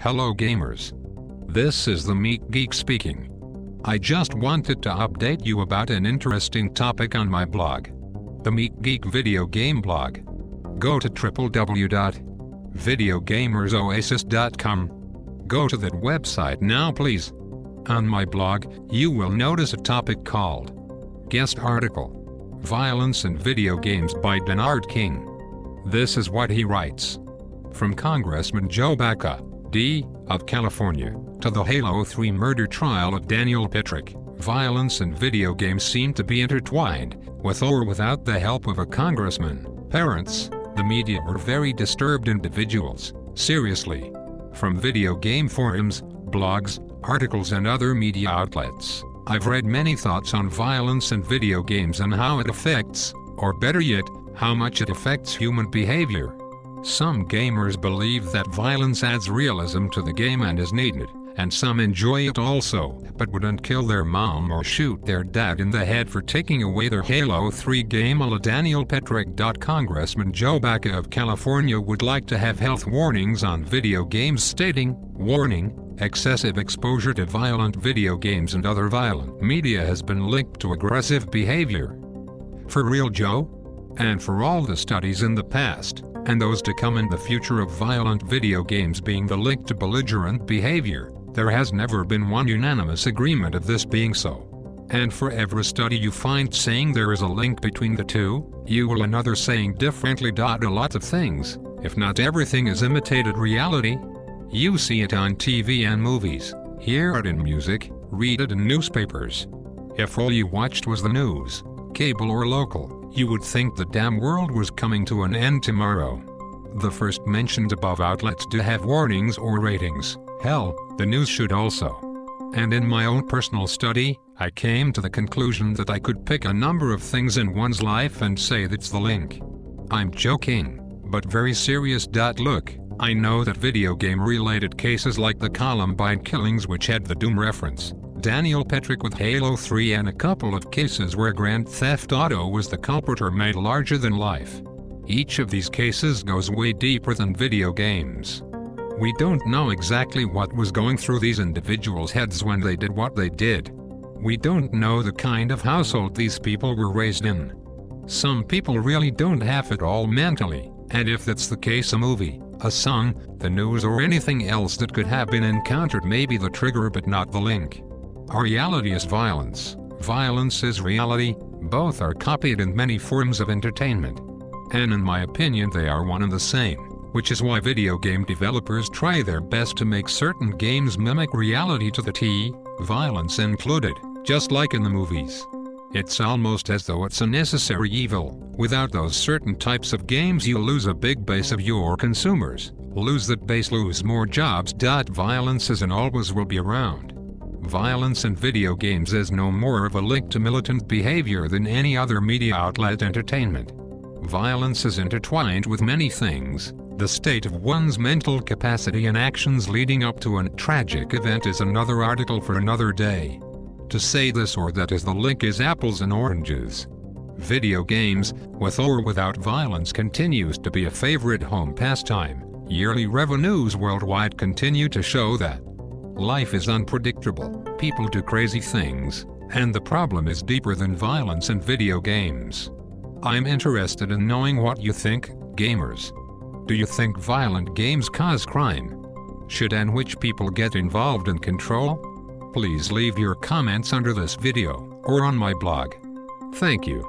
Hello gamers. This is the Meek Geek speaking. I just wanted to update you about an interesting topic on my blog, the Meek Geek video game blog. Go to www.videogamersoasis.com. Go to that website now please. On my blog, you will notice a topic called Guest Article, Violence in Video Games by Bernard King. This is what he writes. From Congressman Joe Baca, D. of California, to the Halo 3 murder trial of Daniel Patrick, violence in video games seem to be intertwined, with or without the help of a congressman. Parents, the media were very disturbed individuals, seriously. From video game forums, blogs, articles and other media outlets, I've read many thoughts on violence in video games and how it affects, or better yet, how much it affects human behavior. Some gamers believe that violence adds realism to the game and is needed, and some enjoy it also, but wouldn't kill their mom or shoot their dad in the head for taking away their Halo 3 game. Daniel Patrick. Congressman Joe Baca of California would like to have health warnings on video games stating, "Warning, excessive exposure to violent video games and other violent media has been linked to aggressive behavior." For real, Joe? And for all the studies in the past, and those to come in the future of violent video games being the link to belligerent behavior, there has never been one unanimous agreement of this being so. And for every study you find saying there is a link between the two, you will another saying differently. A lot of things, if not everything, is imitated reality. You see it on TV and movies, hear it in music, read it in newspapers. If all you watched was the news, cable or local, you would think the damn world was coming to an end tomorrow. The first mentioned above outlets do have warnings or ratings. Hell, the news should also. And in my own personal study, I came to the conclusion that I could pick a number of things in one's life and say that's the link. I'm joking, but very serious. Look, I know that video game related cases like the Columbine killings, which had the Doom reference, Daniel Patrick with Halo 3 and a couple of cases where Grand Theft Auto was the culprit are made larger than life. Each of these cases goes way deeper than video games. We don't know exactly what was going through these individuals' heads when they did what they did. We don't know the kind of household these people were raised in. Some people really don't have it all mentally, and if that's the case, a movie, a song, the news or anything else that could have been encountered may be the trigger but not the link. Our reality is violence. Violence is reality. Both are copied in many forms of entertainment. And in my opinion they are one and the same, which is why video game developers try their best to make certain games mimic reality to the T, violence included, just like in the movies. It's almost as though it's a necessary evil. Without those certain types of games you lose a big base of your consumers. Lose that base, lose more jobs. Violence is and always will be around. Violence in video games is no more of a link to militant behavior than any other media outlet. Entertainment. Violence is intertwined with many things. The state of one's mental capacity and actions leading up to a tragic event is another article for another day. To say this or that is the link is apples and oranges. Video games, with or without violence, continues to be a favorite home pastime. Yearly revenues worldwide continue to show that. Life is unpredictable, people do crazy things, and the problem is deeper than violence in video games. I'm interested in knowing what you think, gamers. Do you think violent games cause crime? Should and which people get involved and control? Please leave your comments under this video, or on my blog. Thank you.